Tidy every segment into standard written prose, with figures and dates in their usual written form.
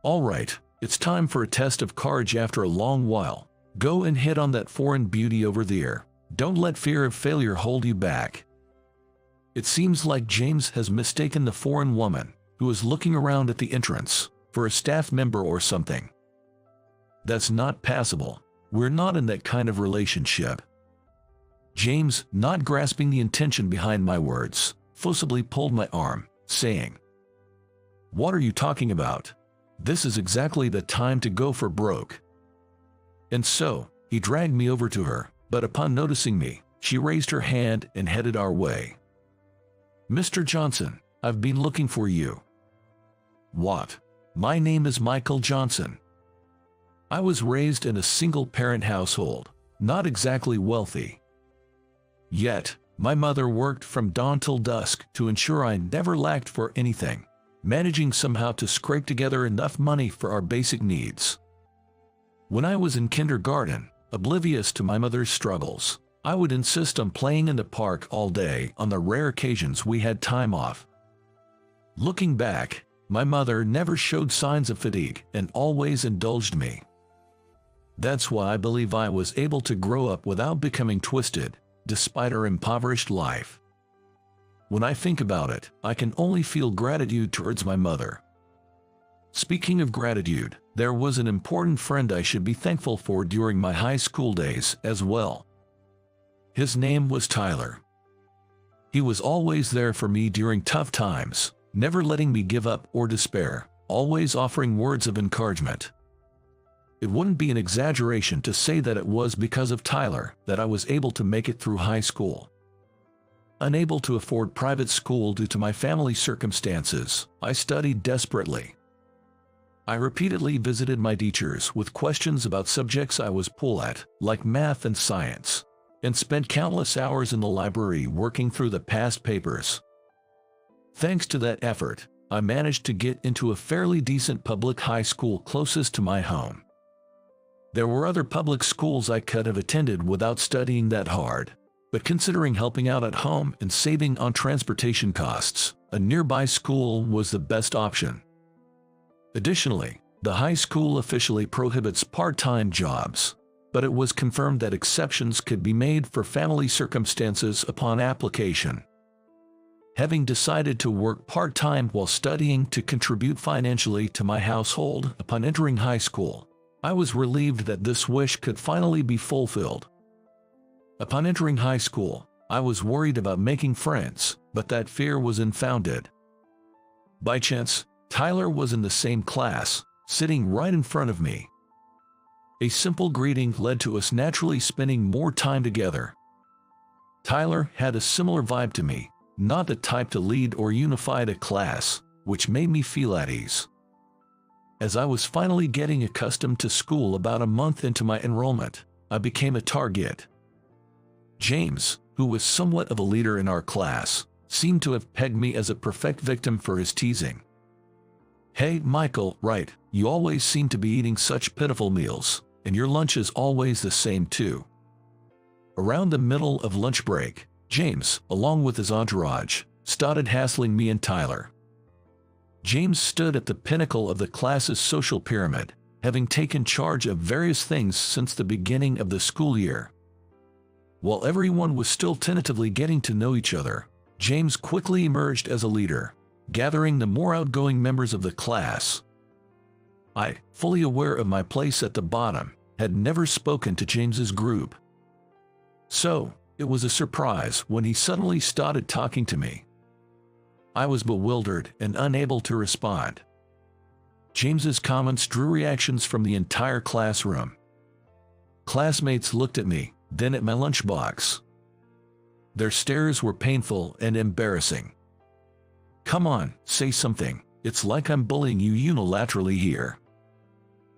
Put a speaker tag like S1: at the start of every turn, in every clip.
S1: All right, it's time for a test of courage after a long while. Go and hit on that foreign beauty over there. Don't let fear of failure hold you back. It seems like James has mistaken the foreign woman, who is looking around at the entrance, for a staff member or something. That's not passable. We're not in that kind of relationship. James, not grasping the intention behind my words, forcibly pulled my arm, saying, "What are you talking about? This is exactly the time to go for broke." And so, he dragged me over to her, but upon noticing me, she raised her hand and headed our way. "Mr. Johnson, I've been looking for you." "What? My name is Michael Johnson. I was raised in a single-parent household, not exactly wealthy. Yet, my mother worked from dawn till dusk to ensure I never lacked for anything, managing somehow to scrape together enough money for our basic needs. When I was in kindergarten, oblivious to my mother's struggles, I would insist on playing in the park all day on the rare occasions we had time off. Looking back, my mother never showed signs of fatigue and always indulged me. That's why I believe I was able to grow up without becoming twisted, despite our impoverished life. When I think about it, I can only feel gratitude towards my mother. Speaking of gratitude, there was an important friend I should be thankful for during my high school days as well. His name was Tyler. He was always there for me during tough times, never letting me give up or despair, always offering words of encouragement. It wouldn't be an exaggeration to say that it was because of Tyler that I was able to make it through high school. Unable to afford private school due to my family circumstances, I studied desperately. I repeatedly visited my teachers with questions about subjects I was poor at, like math and science, and spent countless hours in the library working through the past papers. Thanks to that effort, I managed to get into a fairly decent public high school closest to my home. There were other public schools I could have attended without studying that hard, but considering helping out at home and saving on transportation costs, a nearby school was the best option. Additionally, the high school officially prohibits part-time jobs, but it was confirmed that exceptions could be made for family circumstances upon application. Having decided to work part-time while studying to contribute financially to my household upon entering high school, I was relieved that this wish could finally be fulfilled. Upon entering high school, I was worried about making friends, but that fear was unfounded. By chance, Tyler was in the same class, sitting right in front of me. A simple greeting led to us naturally spending more time together. Tyler had a similar vibe to me, not the type to lead or unify a class, which made me feel at ease. As I was finally getting accustomed to school about a month into my enrollment, I became a target. James, who was somewhat of a leader in our class, seemed to have pegged me as a perfect victim for his teasing. "Hey, Michael, right, you always seem to be eating such pitiful meals, and your lunch is always the same too." Around the middle of lunch break, James, along with his entourage, started hassling me and Tyler. James stood at the pinnacle of the class's social pyramid, having taken charge of various things since the beginning of the school year. While everyone was still tentatively getting to know each other, James quickly emerged as a leader, gathering the more outgoing members of the class. I, fully aware of my place at the bottom, had never spoken to James's group. So, it was a surprise when he suddenly started talking to me. I was bewildered and unable to respond. James's comments drew reactions from the entire classroom. Classmates looked at me, then at my lunchbox. Their stares were painful and embarrassing. "Come on, say something. It's like I'm bullying you unilaterally here."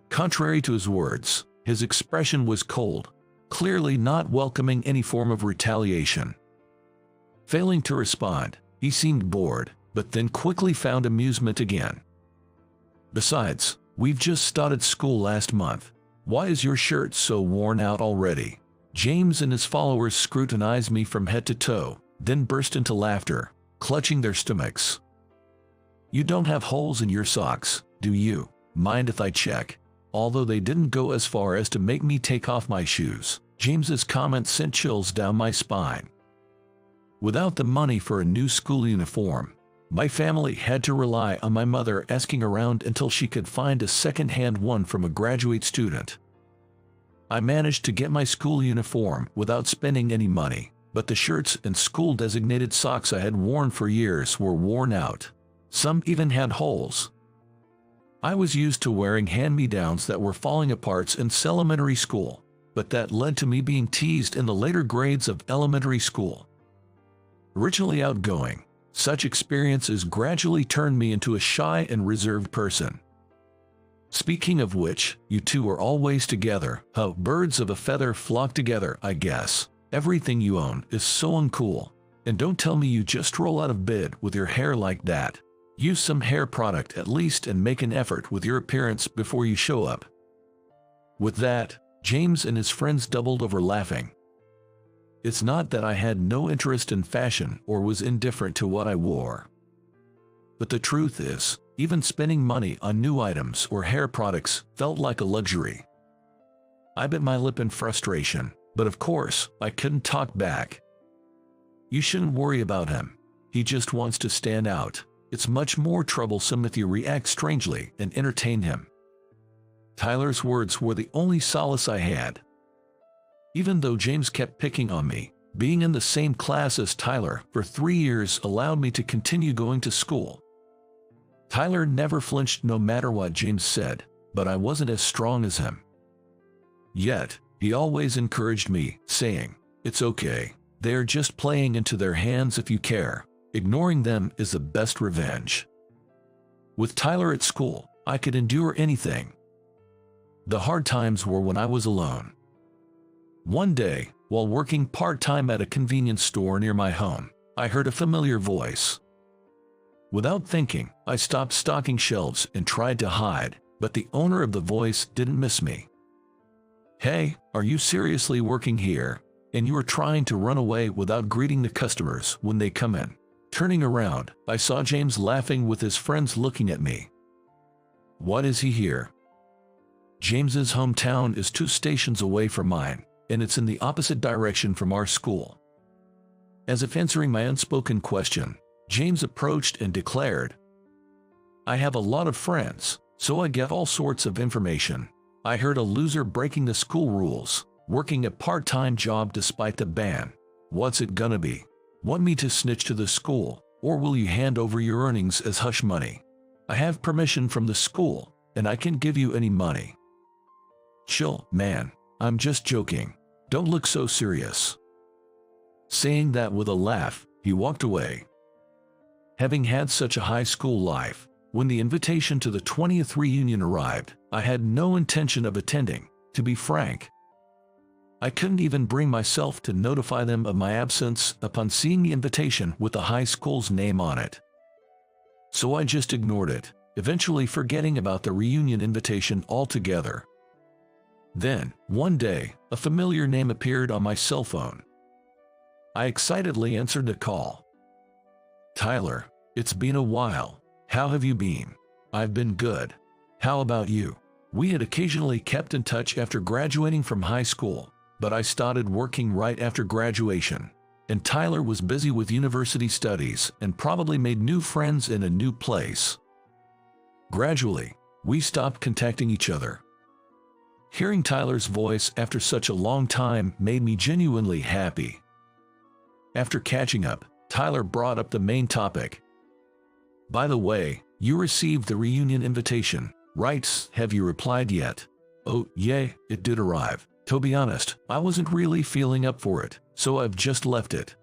S1: Contrary to his words, his expression was cold, clearly not welcoming any form of retaliation. Failing to respond, he seemed bored, but then quickly found amusement again. "Besides, we've just started school last month. Why is your shirt so worn out already?" James and his followers scrutinized me from head to toe, then burst into laughter, clutching their stomachs. "You don't have holes in your socks, do you?" mind if I check? Although they didn't go as far as to make me take off my shoes, James's comment sent chills down my spine. Without the money for a new school uniform, my family had to rely on my mother asking around until she could find a second-hand one from a graduate student. I managed to get my school uniform without spending any money, but the shirts and school-designated socks I had worn for years were worn out. Some even had holes. I was used to wearing hand-me-downs that were falling apart since elementary school, but that led to me being teased in the later grades of elementary school. Originally outgoing, such experiences gradually turned me into a shy and reserved person. Speaking of which, you two are always together. How birds of a feather flock together, I guess. Everything you own is so uncool. And don't tell me you just roll out of bed with your hair like that. Use some hair product at least and make an effort with your appearance before you show up. With that, James and his friends doubled over laughing. It's not that I had no interest in fashion or was indifferent to what I wore. But the truth is, even spending money on new items or hair products felt like a luxury. I bit my lip in frustration, but of course, I couldn't talk back. You shouldn't worry about him. He just wants to stand out. It's much more troublesome if you react strangely and entertain him. Tyler's words were the only solace I had. Even though James kept picking on me, being in the same class as Tyler for 3 years allowed me to continue going to school. Tyler never flinched no matter what James said, but I wasn't as strong as him. Yet, he always encouraged me, saying, "It's okay. They're just playing into their hands if you care. Ignoring them is the best revenge." With Tyler at school, I could endure anything. The hard times were when I was alone. One day, while working part-time at a convenience store near my home, I heard a familiar voice. Without thinking, I stopped stocking shelves and tried to hide, but the owner of the voice didn't miss me. "Hey, are you seriously working here? And you are trying to run away without greeting the customers when they come in?" Turning around, I saw James laughing with his friends looking at me. "What is he here?" James's hometown is 2 stations away from mine, and it's in the opposite direction from our school. As if answering my unspoken question, James approached and declared, "I have a lot of friends, so I get all sorts of information. I heard a loser breaking the school rules, working a part-time job despite the ban. What's it gonna be? Want me to snitch to the school, or will you hand over your earnings as hush money? I have permission from the school, and I can give you any money." "Chill, man. I'm just joking. Don't look so serious." Saying that with a laugh, he walked away. Having had such a high school life, when the invitation to the 20th reunion arrived, I had no intention of attending, to be frank. I couldn't even bring myself to notify them of my absence upon seeing the invitation with the high school's name on it. So I just ignored it, eventually forgetting about the reunion invitation altogether. Then, one day, a familiar name appeared on my cell phone. I excitedly answered the call. "Tyler, it's been a while. How have you been?" "I've been good. How about you?" We had occasionally kept in touch after graduating from high school, but I started working right after graduation, and Tyler was busy with university studies and probably made new friends in a new place. Gradually, we stopped contacting each other. Hearing Tyler's voice after such a long time made me genuinely happy. After catching up, Tyler brought up the main topic. "By the way, you received the reunion invitation, right? Have you replied yet?" "Oh, yeah, it did arrive. To be honest, I wasn't really feeling up for it, so I've just left it."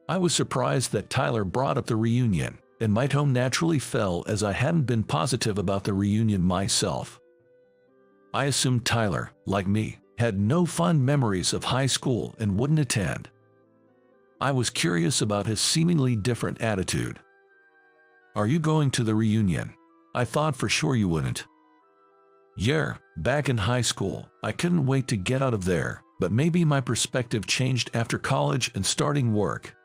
S1: I was surprised that Tyler brought up the reunion, and my tone naturally fell as I hadn't been positive about the reunion myself. I assumed Tyler, like me, had no fond memories of high school and wouldn't attend. I was curious about his seemingly different attitude. "Are you going to the reunion? I thought for sure you wouldn't." "Yeah, back in high school, I couldn't wait to get out of there, but maybe my perspective changed after college and starting work."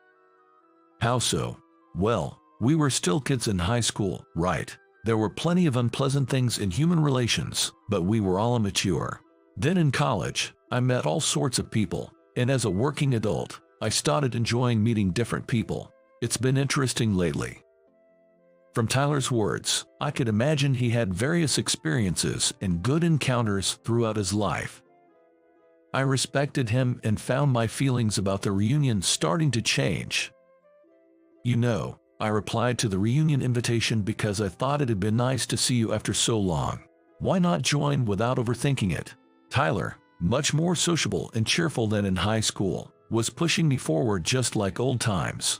S1: "How so?" "Well, we were still kids in high school, right? There were plenty of unpleasant things in human relations, but we were all immature. Then in college, I met all sorts of people, and as a working adult, I started enjoying meeting different people. It's been interesting lately. From Tyler's words, I could imagine he had various experiences and good encounters throughout his life. I respected him and found my feelings about the reunion starting to change. You know, I replied to the reunion invitation because I thought it'd been nice to see you after so long. Why not join without overthinking it? Tyler, much more sociable and cheerful than in high school, was pushing me forward just like old times.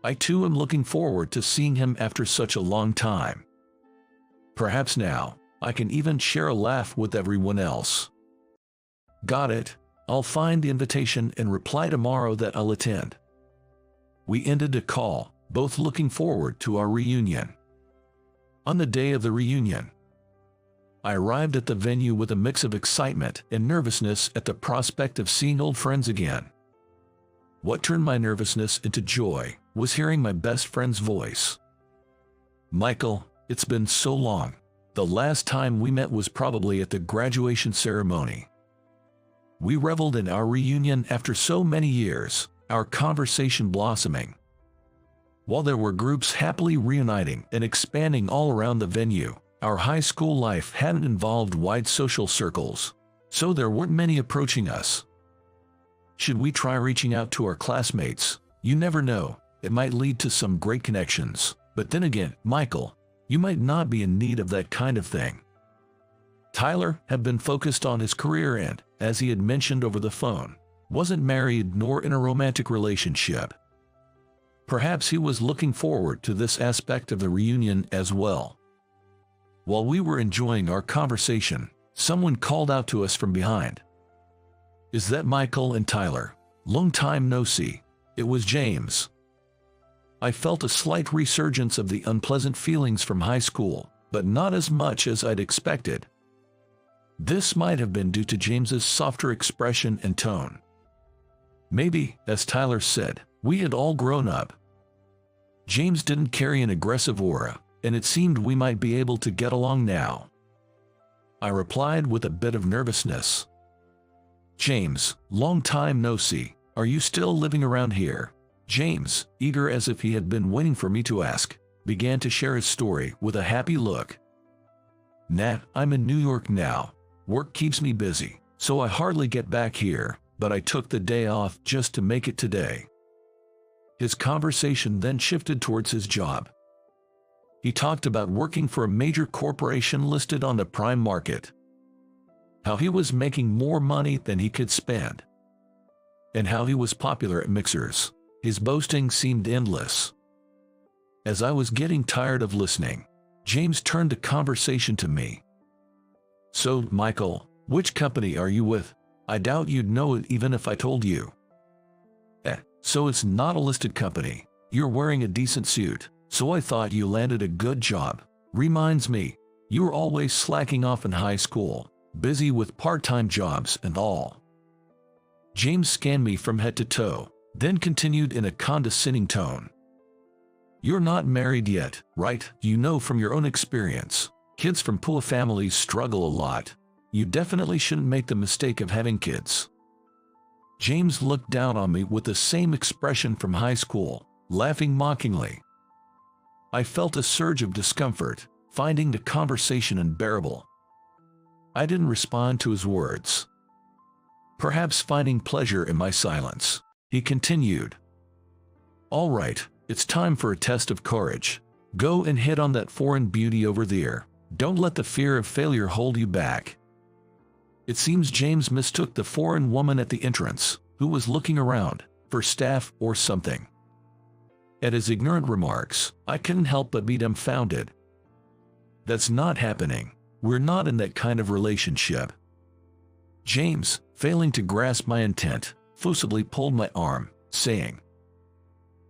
S1: I too am looking forward to seeing him after such a long time. Perhaps now, I can even share a laugh with everyone else. Got it. I'll find the invitation and reply tomorrow that I'll attend. We ended the call, both looking forward to our reunion. On the day of the reunion, I arrived at the venue with a mix of excitement and nervousness at the prospect of seeing old friends again. What turned my nervousness into joy was hearing my best friend's voice. Michael, it's been so long. The last time we met was probably at the graduation ceremony. We reveled in our reunion after so many years, our conversation blossoming. While there were groups happily reuniting and expanding all around the venue, our high school life hadn't involved wide social circles, so there weren't many approaching us. Should we try reaching out to our classmates? You never know, it might lead to some great connections. But then again, Michael, you might not be in need of that kind of thing. Tyler had been focused on his career and, as he had mentioned over the phone, wasn't married nor in a romantic relationship. Perhaps he was looking forward to this aspect of the reunion as well. While we were enjoying our conversation, someone called out to us from behind. Is that Michael and Tyler? Long time no see. It was James. I felt a slight resurgence of the unpleasant feelings from high school, but not as much as I'd expected. This might have been due to James's softer expression and tone. Maybe, as Tyler said, we had all grown up. James didn't carry an aggressive aura, and it seemed we might be able to get along now. I replied with a bit of nervousness. James, long time no see. Are you still living around here? James, eager as if he had been waiting for me to ask, began to share his story with a happy look. Nat, I'm in New York now. Work keeps me busy, so I hardly get back here, but I took the day off just to make it today. His conversation then shifted towards his job. He talked about working for a major corporation listed on the prime market. How he was making more money than he could spend. And how he was popular at mixers. His boasting seemed endless. As I was getting tired of listening, James turned the conversation to me. So, Michael, which company are you with? I doubt you'd know it even if I told you. So it's not a listed company. You're wearing a decent suit, so I thought you landed a good job. Reminds me, you were always slacking off in high school, busy with part-time jobs and all. James scanned me from head to toe, then continued in a condescending tone. You're not married yet, right? You know from your own experience. Kids from poor families struggle a lot. You definitely shouldn't make the mistake of having kids. James looked down on me with the same expression from high school, laughing mockingly. I felt a surge of discomfort, finding the conversation unbearable. I didn't respond to his words. Perhaps finding pleasure in my silence, he continued. All right, it's time for a test of courage. Go and hit on that foreign beauty over there. Don't let the fear of failure hold you back. It seems James mistook the foreign woman at the entrance, who was looking around, for staff or something. At his ignorant remarks, I couldn't help but be dumbfounded. That's not happening. We're not in that kind of relationship. James, failing to grasp my intent, forcibly pulled my arm, saying,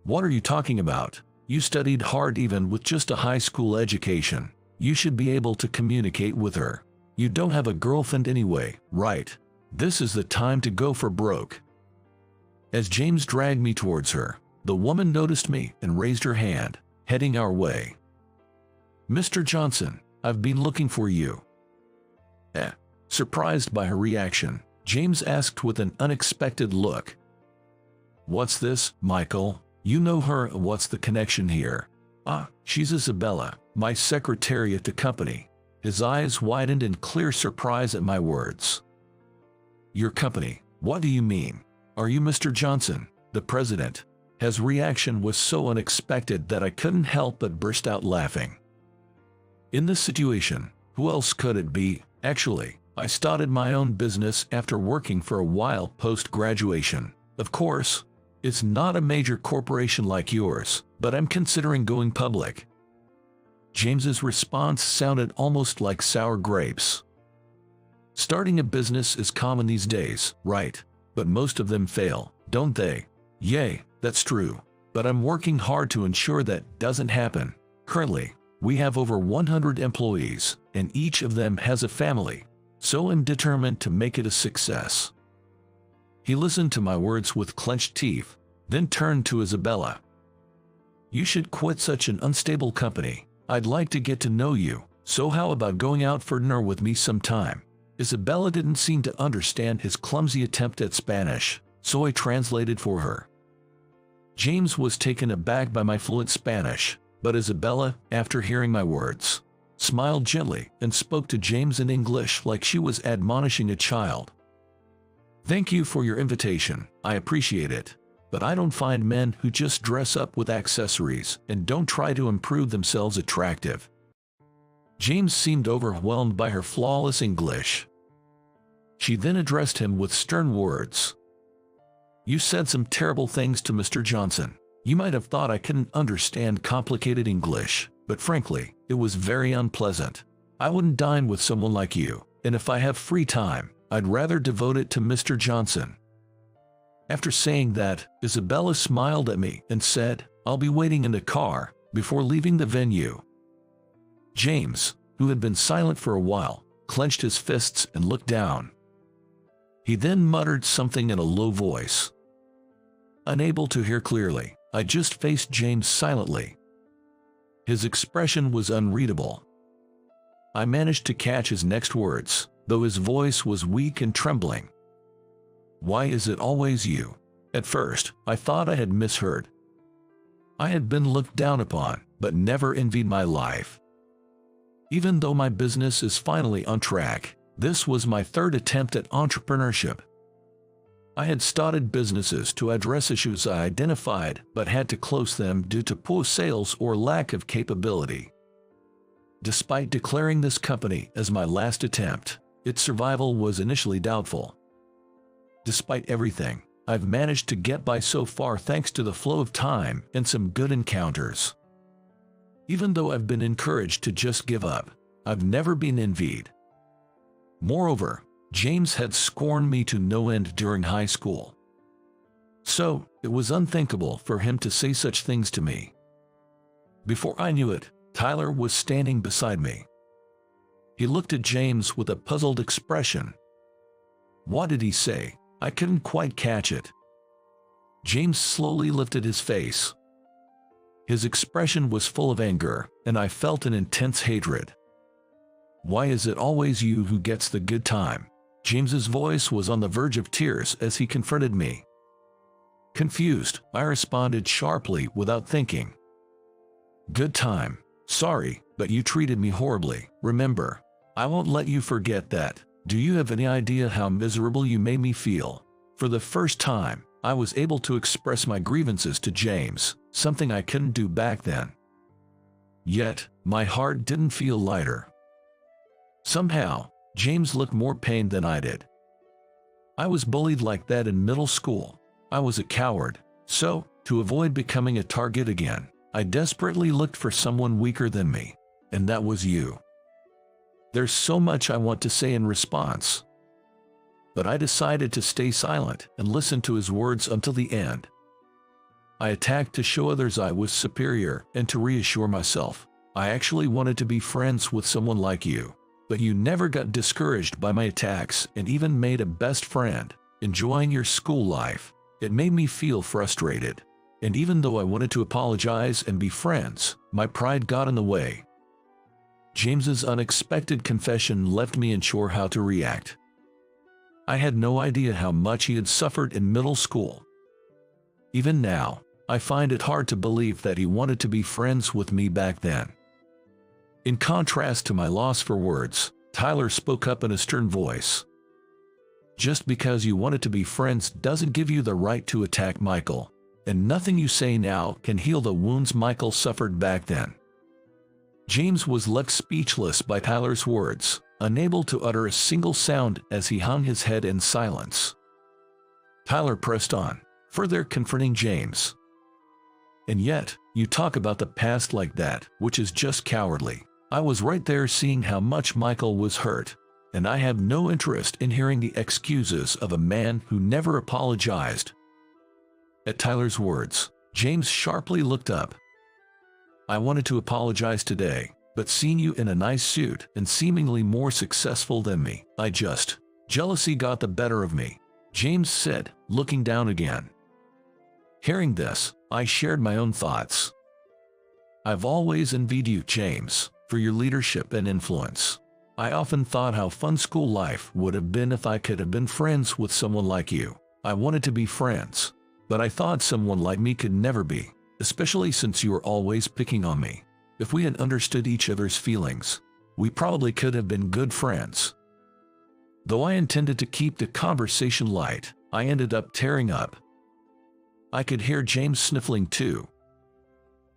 S1: What are you talking about? You studied hard even with just a high school education. You should be able to communicate with her. You don't have a girlfriend anyway, right? This is the time to go for broke. As James dragged me towards her, the woman noticed me and raised her hand, heading our way. Mr. Johnson, I've been looking for you. Eh. Surprised by her reaction, James asked with an unexpected look. What's this, Michael? You know her, what's the connection here? Ah, she's Isabella, my secretary at the company. His eyes widened in clear surprise at my words. Your company? What do you mean? Are you Mr. Johnson, the president? His reaction was so unexpected that I couldn't help but burst out laughing. In this situation, who else could it be? Actually, I started my own business after working for a while post-graduation. Of course, it's not a major corporation like yours, but I'm considering going public. James's response sounded almost like sour grapes. Starting a business is common these days, right? But most of them fail, don't they? Yay, that's true. But I'm working hard to ensure that doesn't happen. Currently, we have over 100 employees, and each of them has a family, so I'm determined to make it a success. He listened to my words with clenched teeth, then turned to Isabella. You should quit such an unstable company. I'd like to get to know you, so how about going out for dinner with me sometime? Isabella didn't seem to understand his clumsy attempt at Spanish, so I translated for her. James was taken aback by my fluent Spanish, but Isabella, after hearing my words, smiled gently and spoke to James in English like she was admonishing a child. Thank you for your invitation, I appreciate it, but I don't find men who just dress up with accessories and don't try to improve themselves attractive. James seemed overwhelmed by her flawless English. She then addressed him with stern words. You said some terrible things to Mr. Johnson. You might have thought I couldn't understand complicated English, but frankly, it was very unpleasant. I wouldn't dine with someone like you, and if I have free time, I'd rather devote it to Mr. Johnson. After saying that, Isabella smiled at me and said, I'll be waiting in the car, before leaving the venue. James, who had been silent for a while, clenched his fists and looked down. He then muttered something in a low voice. Unable to hear clearly, I just faced James silently. His expression was unreadable. I managed to catch his next words, though his voice was weak and trembling. Why is it always you? At first, I thought I had misheard. I had been looked down upon, but never envied my life. Even though my business is finally on track, this was my third attempt at entrepreneurship. I had started businesses to address issues I identified but had to close them due to poor sales or lack of capability. Despite declaring this company as my last attempt, its survival was initially doubtful. Despite everything, I've managed to get by so far thanks to the flow of time and some good encounters. Even though I've been encouraged to just give up, I've never been envied. Moreover, James had scorned me to no end during high school. So, it was unthinkable for him to say such things to me. Before I knew it, Tyler was standing beside me. He looked at James with a puzzled expression. What did he say? I couldn't quite catch it. James slowly lifted his face. His expression was full of anger, and I felt an intense hatred. Why is it always you who gets the good time? James's voice was on the verge of tears as he confronted me. Confused, I responded sharply without thinking. Good time. Sorry, but you treated me horribly, remember. I won't let you forget that. Do you have any idea how miserable you made me feel? For the first time, I was able to express my grievances to James, something I couldn't do back then. Yet, my heart didn't feel lighter. Somehow, James looked more pained than I did. I was bullied like that in middle school. I was a coward, so, to avoid becoming a target again, I desperately looked for someone weaker than me, and that was you. There's so much I want to say in response, but I decided to stay silent and listen to his words until the end. I attacked to show others I was superior and to reassure myself. I actually wanted to be friends with someone like you, but you never got discouraged by my attacks and even made a best friend, enjoying your school life. It made me feel frustrated, and even though I wanted to apologize and be friends, my pride got in the way. James's unexpected confession left me unsure how to react. I had no idea how much he had suffered in middle school. Even now, I find it hard to believe that he wanted to be friends with me back then. In contrast to my loss for words, Tyler spoke up in a stern voice. Just because you wanted to be friends doesn't give you the right to attack Michael, and nothing you say now can heal the wounds Michael suffered back then. James was left speechless by Tyler's words, unable to utter a single sound as he hung his head in silence. Tyler pressed on, further confronting James. And yet, you talk about the past like that, which is just cowardly. I was right there seeing how much Michael was hurt, and I have no interest in hearing the excuses of a man who never apologized. At Tyler's words, James sharply looked up. I wanted to apologize today, but seeing you in a nice suit and seemingly more successful than me, jealousy got the better of me, James said, looking down again. Hearing this, I shared my own thoughts. I've always envied you, James, for your leadership and influence. I often thought how fun school life would have been if I could have been friends with someone like you. I wanted to be friends, but I thought someone like me could never be, especially since you were always picking on me. If we had understood each other's feelings, we probably could have been good friends. Though I intended to keep the conversation light, I ended up tearing up. I could hear James sniffling too.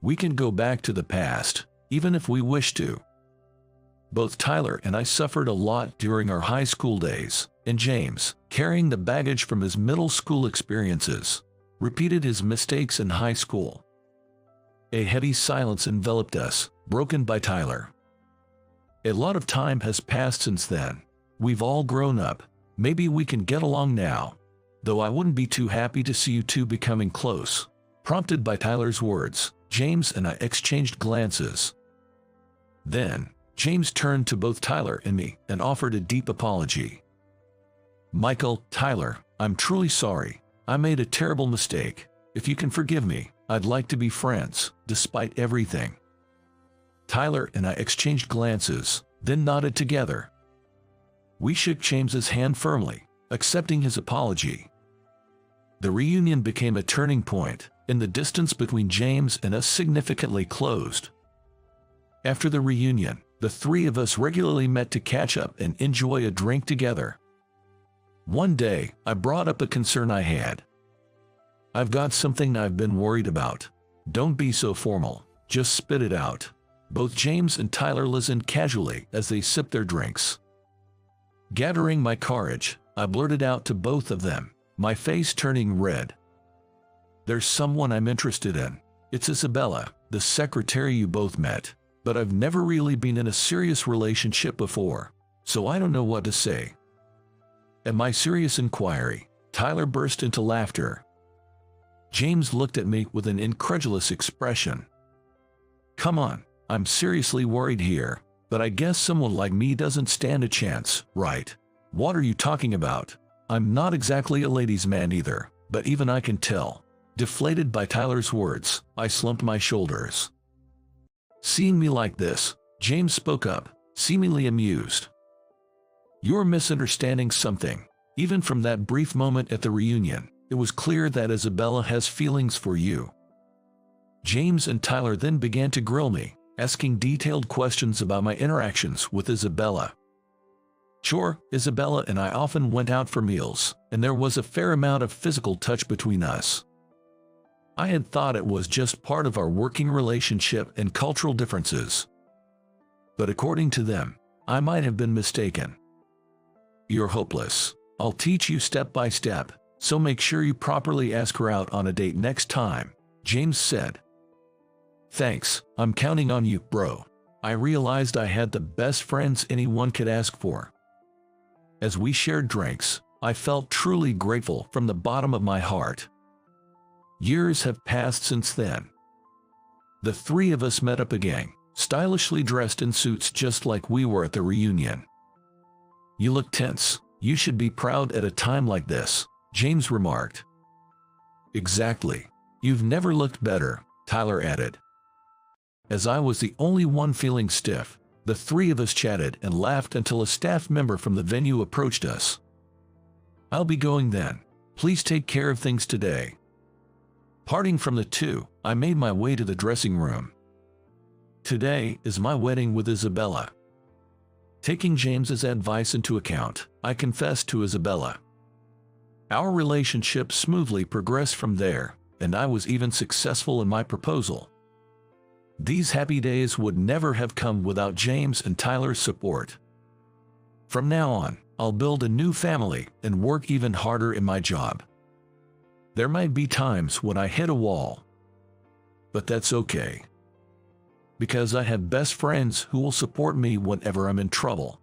S1: We can go back to the past, even if we wish to. Both Tyler and I suffered a lot during our high school days, and James, carrying the baggage from his middle school experiences, repeated his mistakes in high school. A heavy silence enveloped us, broken by Tyler. A lot of time has passed since then. We've all grown up. Maybe we can get along now. Though I wouldn't be too happy to see you two becoming close. Prompted by Tyler's words, James and I exchanged glances. Then, James turned to both Tyler and me and offered a deep apology. Michael, Tyler, I'm truly sorry. I made a terrible mistake. If you can forgive me, I'd like to be friends, despite everything. Tyler and I exchanged glances, then nodded together. We shook James's hand firmly, accepting his apology. The reunion became a turning point, and the distance between James and us significantly closed. After the reunion, the three of us regularly met to catch up and enjoy a drink together. One day, I brought up a concern I had. I've got something I've been worried about. Don't be so formal, just spit it out. Both James and Tyler listened casually as they sipped their drinks. Gathering my courage, I blurted out to both of them, my face turning red. There's someone I'm interested in. It's Isabella, the secretary you both met, but I've never really been in a serious relationship before, so I don't know what to say. At my serious inquiry, Tyler burst into laughter. James looked at me with an incredulous expression. Come on, I'm seriously worried here, but I guess someone like me doesn't stand a chance, right? What are you talking about? I'm not exactly a ladies' man either, but even I can tell. Deflated by Tyler's words, I slumped my shoulders. Seeing me like this, James spoke up, seemingly amused. You're misunderstanding something. Even from that brief moment at the reunion, it was clear that Isabella has feelings for you. James and Tyler then began to grill me, asking detailed questions about my interactions with Isabella. Sure, Isabella and I often went out for meals, and there was a fair amount of physical touch between us. I had thought it was just part of our working relationship and cultural differences. But according to them, I might have been mistaken. You're hopeless. I'll teach you step by step, so make sure you properly ask her out on a date next time, James said. Thanks, I'm counting on you, bro. I realized I had the best friends anyone could ask for. As we shared drinks, I felt truly grateful from the bottom of my heart. Years have passed since then. The three of us met up again, stylishly dressed in suits just like we were at the reunion. You look tense. You should be proud at a time like this, James remarked. Exactly. You've never looked better, Tyler added. As I was the only one feeling stiff, The three of us chatted and laughed until a staff member from the venue approached us. "I'll be going then. Please take care of things today." Parting from the two, I made my way to the dressing room. Today is my wedding with Isabella. Taking James's advice into account, I confessed to Isabella. Our relationship smoothly progressed from there, and I was even successful in my proposal. These happy days would never have come without James and Tyler's support. From now on, I'll build a new family and work even harder in my job. There might be times when I hit a wall, but that's okay, because I have best friends who will support me whenever I'm in trouble.